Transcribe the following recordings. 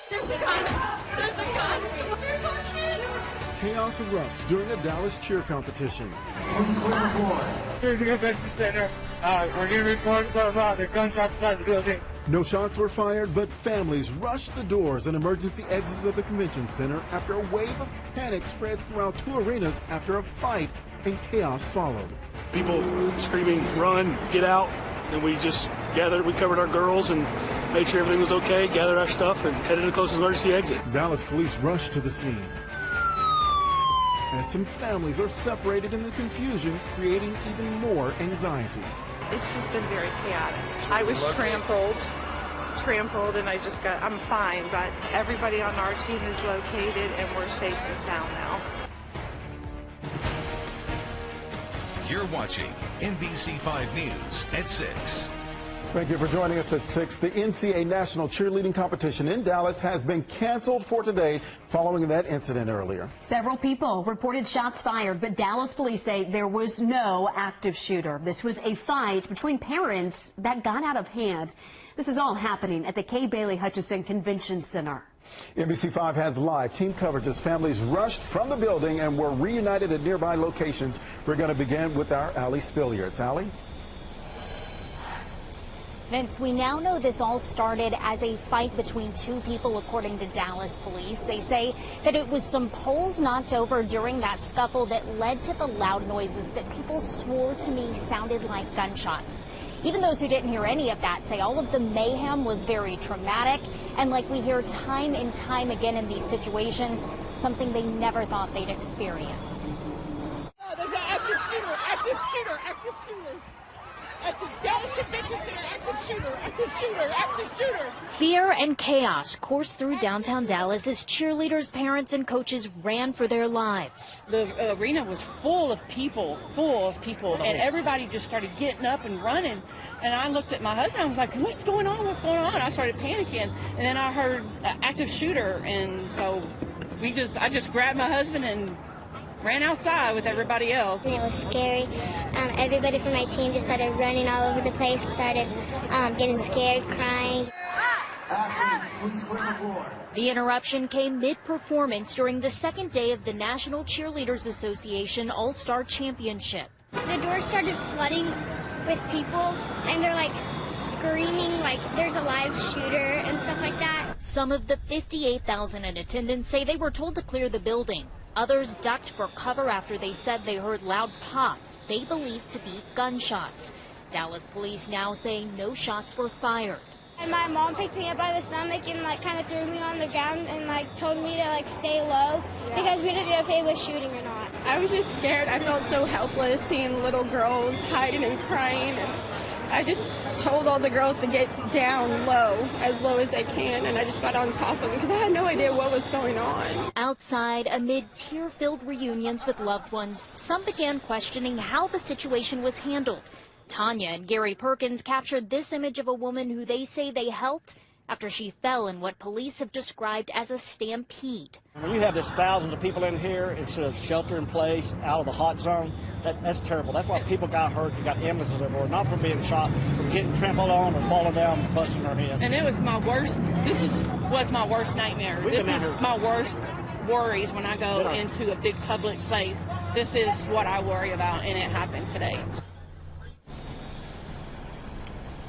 There's a gun! There's a gun! There's a kid! Chaos erupts during a Dallas cheer competition. Here's the convention center. We're getting reports about the gunshots outside the building. No shots were fired, but families rushed the doors and emergency exits of the convention center after a wave of panic spreads throughout two arenas after a fight, and chaos followed. People screaming, run, get out. And we just gathered, we covered our girls and made sure everything was okay, gathered our stuff, and headed to the closest emergency exit. Dallas police rushed to the scene as some families are separated in the confusion, creating even more anxiety. It's just been very chaotic. I was trampled, and I'm fine, but everybody on our team is located and we're safe and sound now. You're watching NBC5 News at 6. Thank you for joining us at 6. The NCAA National Cheerleading Competition in Dallas has been canceled for today following that incident earlier. Several people reported shots fired, but Dallas police say there was no active shooter. This was a fight between parents that got out of hand. This is all happening at the Kay Bailey Hutchison Convention Center. NBC5 has live team coverage as families rushed from the building and were reunited at nearby locations. We're going to begin with our Allie Spillier. Allie? Vince, we now know this all started as a fight between two people, according to Dallas police. They say that it was some poles knocked over during that scuffle that led to the loud noises that people swore to me sounded like gunshots. Even those who didn't hear any of that say all of the mayhem was very traumatic, and like we hear time and time again in these situations, something they never thought they'd experience. Oh, there's an active shooter, active shooter, active shooter. At the Dallas Convention Center, active shooter, active shooter, active shooter. Fear and chaos coursed through downtown Dallas as cheerleaders, parents, and coaches ran for their lives. The arena was full of people, and everybody just started getting up and running. And I looked at my husband, I was like, what's going on, what's going on? I started panicking, and then I heard active shooter, and so I just grabbed my husband and ran outside with everybody else. And it was scary. Everybody from my team just started running all over the place, started getting scared, crying. The interruption came mid-performance during the second day of the National Cheerleaders Association All-Star Championship. The doors started flooding with people, and they're like screaming like there's a live shooter and stuff like that. Some of the 58,000 in attendance say they were told to clear the building. Others ducked for cover after they said they heard loud pops they believed to be gunshots. Dallas police now say no shots were fired. And my mom picked me up by the stomach and like kind of threw me on the ground and like told me to like stay low because we didn't know if it was shooting or not. I was just scared. I felt so helpless seeing little girls hiding and crying. And I just told all the girls to get down low as they can, and I just got on top of them because I had no idea what was going on. Outside, amid tear-filled reunions with loved ones, some began questioning how the situation was handled. Tanya and Gary Perkins captured this image of a woman who they say they helped after she fell in what police have described as a stampede. When you have this thousands of people in here instead of shelter in place out of the hot zone, that's terrible. That's why people got hurt. You got ambulances everywhere, not from being shot, from getting trampled on or falling down and busting their head. And it was my worst, was my worst nightmare. This is my worst worries when I go into a big public place. This is what I worry about, and it happened today.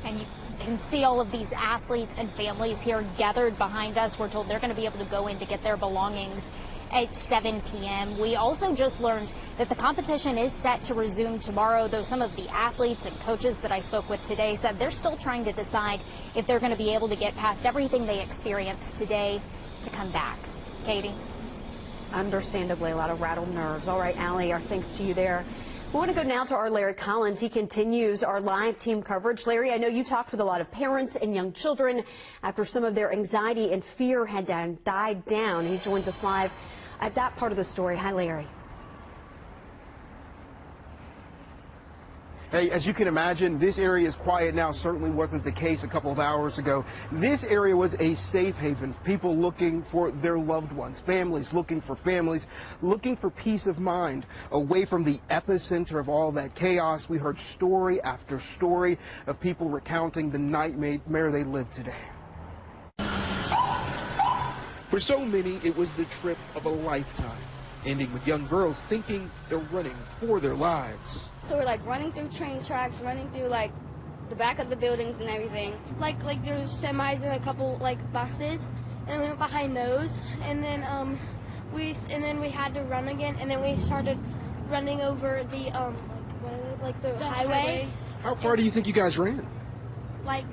And you can see all of these athletes and families here gathered behind us. We're told they're going to be able to go in to get their belongings at 7 p.m. We also just learned that the competition is set to resume tomorrow, though some of the athletes and coaches that I spoke with today said they're still trying to decide if they're going to be able to get past everything they experienced today to come back. Katie? Understandably, a lot of rattled nerves. All right, Allie, our thanks to you there. We want to go now to our Larry Collins. He continues our live team coverage. Larry, I know you talked with a lot of parents and young children after some of their anxiety and fear had died down. He joins us live at that part of the story. Hi, Larry. Hey, as you can imagine, this area is quiet now. Certainly wasn't the case a couple of hours ago. This area was a safe haven. People looking for their loved ones, families looking for peace of mind away from the epicenter of all that chaos. We heard story after story of people recounting the nightmare they lived today. For so many, it was the trip of a lifetime, ending with young girls thinking they're running for their lives. So we're like running through train tracks, running through like the back of the buildings and everything. Like there's semis and a couple like buses, and we went behind those, and then we had to run again, and then we started running over the the highway. How far do you think you guys ran? Like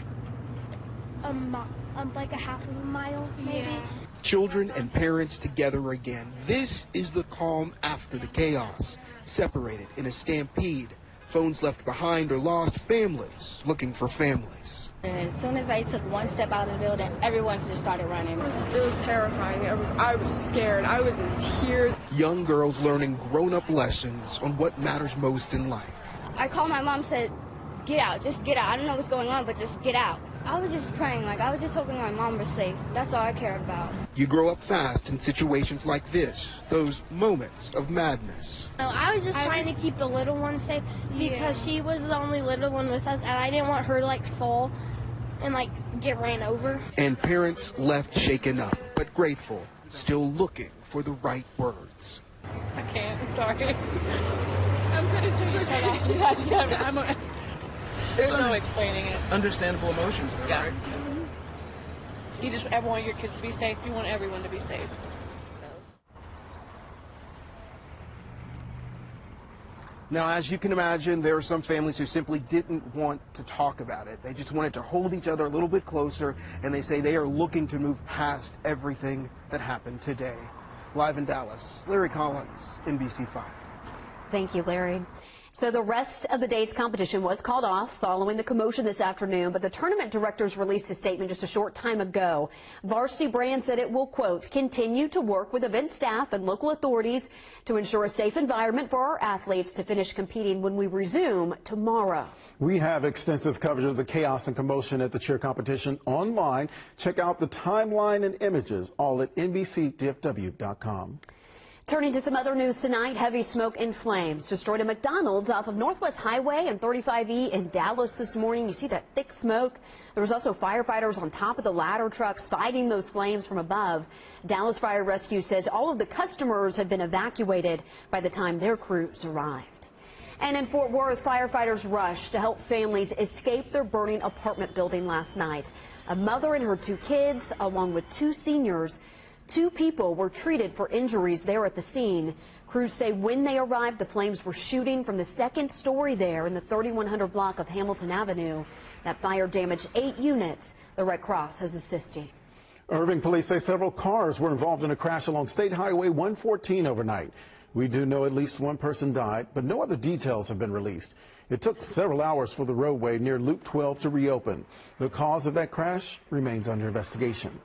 a half of a mile, maybe. Yeah. Children and parents together again. This is the calm after the chaos. Separated in a stampede. Phones left behind or lost. Families looking for families. And as soon as I took one step out of the building, everyone just started running. It was terrifying. I was scared. I was in tears. Young girls learning grown-up lessons on what matters most in life. I called my mom, said, get out, just get out. I don't know what's going on, but just get out. I was just praying, I was just hoping my mom was safe. That's all I cared about. You grow up fast in situations like this, those moments of madness. No, I was just trying to keep the little one safe because she was the only little one with us, and I didn't want her to fall and get ran over. And parents left shaken up, but grateful, still looking for the right words. I can't, I'm sorry. I'm going to change that. There's no explaining it. Understandable emotions, though, yeah. Right? Mm-hmm. You just want your kids to be safe. You want everyone to be safe. Now, as you can imagine, there are some families who simply didn't want to talk about it. They just wanted to hold each other a little bit closer, and they say they are looking to move past everything that happened today. Live in Dallas, Larry Collins, NBC5. Thank you, Larry. So the rest of the day's competition was called off following the commotion this afternoon, but the tournament directors released a statement just a short time ago. Varsity Brand said it will, quote, continue to work with event staff and local authorities to ensure a safe environment for our athletes to finish competing when we resume tomorrow. We have extensive coverage of the chaos and commotion at the cheer competition online. Check out the timeline and images, all at NBCDFW.com. Turning to some other news tonight, heavy smoke and flames destroyed a McDonald's off of Northwest Highway and 35E in Dallas this morning. You see that thick smoke. There was also firefighters on top of the ladder trucks fighting those flames from above. Dallas Fire Rescue says all of the customers had been evacuated by the time their crews arrived. And in Fort Worth, firefighters rushed to help families escape their burning apartment building last night. A mother and her 2 kids, along with 2 seniors, 2 people were treated for injuries there at the scene. Crews say when they arrived, the flames were shooting from the 2nd story there in the 3100 block of Hamilton Avenue. That fire damaged 8 units. The Red Cross is assisting. Irving police say several cars were involved in a crash along State Highway 114 overnight. We do know at least 1 person died, but no other details have been released. It took several hours for the roadway near Loop 12 to reopen. The cause of that crash remains under investigation.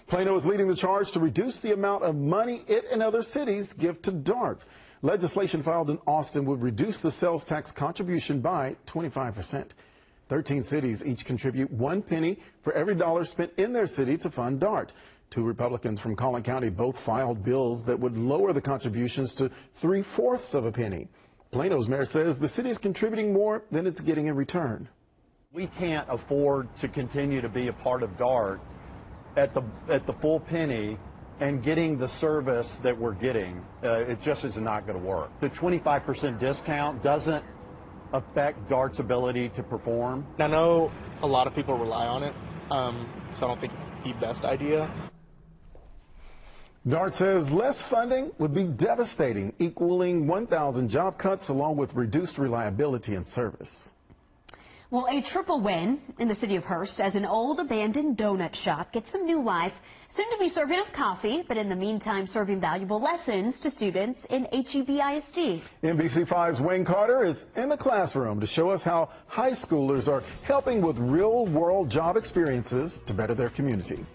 Plano is leading the charge to reduce the amount of money it and other cities give to DART. Legislation filed in Austin would reduce the sales tax contribution by 25%. 13 cities each contribute 1 penny for every dollar spent in their city to fund DART. 2 Republicans from Collin County both filed bills that would lower the contributions to 3/4 of a penny. Plano's mayor says the city is contributing more than it's getting in return. We can't afford to continue to be a part of DART at the full penny and getting the service that we're getting. It just is not going to work. The 25% discount doesn't affect DART's ability to perform. I know a lot of people rely on it, so I don't think it's the best idea. DART says less funding would be devastating, equaling 1,000 job cuts along with reduced reliability and service. Well, a triple win in the city of Hearst as an old abandoned donut shop gets some new life. Soon to be serving up coffee, but in the meantime serving valuable lessons to students in HEB-ISD. NBC5's Wayne Carter is in the classroom to show us how high schoolers are helping with real-world job experiences to better their community.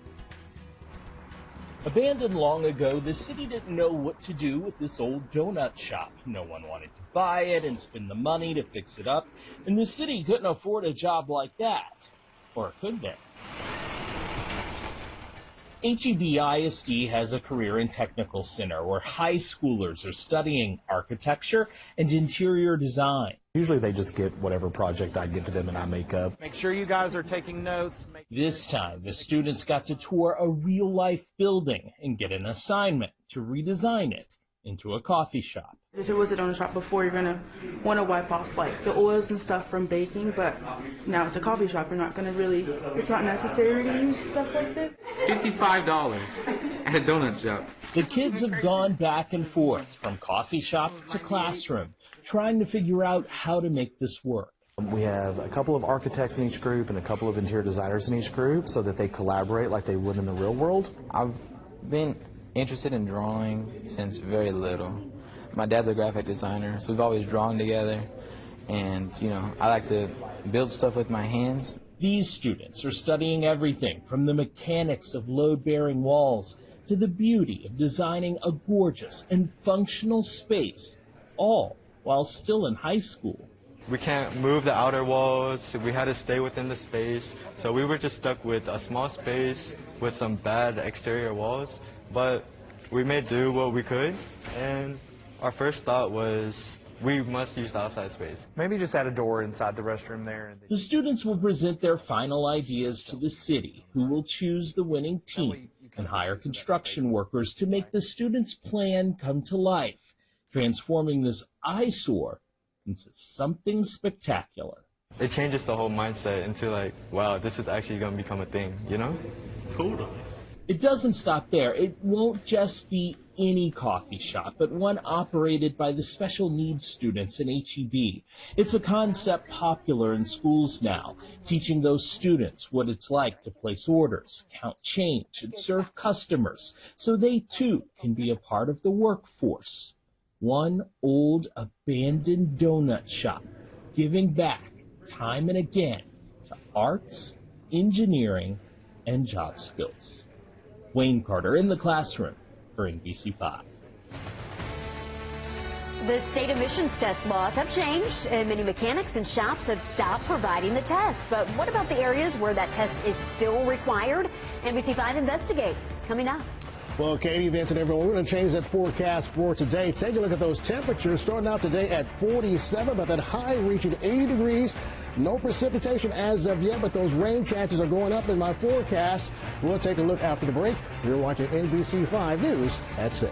Abandoned long ago, the city didn't know what to do with this old donut shop. No one wanted to buy it and spend the money to fix it up, and the city couldn't afford a job like that. Or could they? HEB ISD has a career and technical center where high schoolers are studying architecture and interior design. Usually they just get whatever project I give to them and I make up. Make sure you guys are taking notes. This time, the students got to tour a real-life building and get an assignment to redesign it into a coffee shop. If it was a donut shop before, you're going to want to wipe off like the oils and stuff from baking, but now it's a coffee shop. You're not going to really, it's not necessary to use stuff like this. $55 at a donut shop. The kids have gone back and forth from coffee shop to classroom, trying to figure out how to make this work. We have a couple of architects in each group and a couple of interior designers in each group so that they collaborate like they would in the real world. I've been interested in drawing since very little. My dad's a graphic designer, so we've always drawn together. And, you know, I like to build stuff with my hands. These students are studying everything from the mechanics of load-bearing walls to the beauty of designing a gorgeous and functional space, all while still in high school. We can't move the outer walls, so we had to stay within the space. So we were just stuck with a small space with some bad exterior walls. But we made do what we could, and our first thought was we must use the outside space. Maybe just add a door inside the restroom there. The students will present their final ideas to the city, who will choose the winning team and hire construction workers to make the students' plan come to life, transforming this eyesore into something spectacular. It changes the whole mindset into like, wow, this is actually going to become a thing, you know? Totally. It doesn't stop there. It won't just be any coffee shop, but one operated by the special needs students in HEB. It's a concept popular in schools now, teaching those students what it's like to place orders, count change, and serve customers, so they too can be a part of the workforce. One old abandoned donut shop, giving back time and again to arts, engineering, and job skills. Wayne Carter in the classroom for NBC5. The state emissions test laws have changed, and many mechanics and shops have stopped providing the test. But what about the areas where that test is still required? NBC5 investigates. Coming up. Well, Katie, Vince, and everyone, we're going to change that forecast for today. Take a look at those temperatures starting out today at 47, but that high reaching 80 degrees. No precipitation as of yet, but those rain chances are going up in my forecast. We'll take a look after the break. You're watching NBC5 News at 6.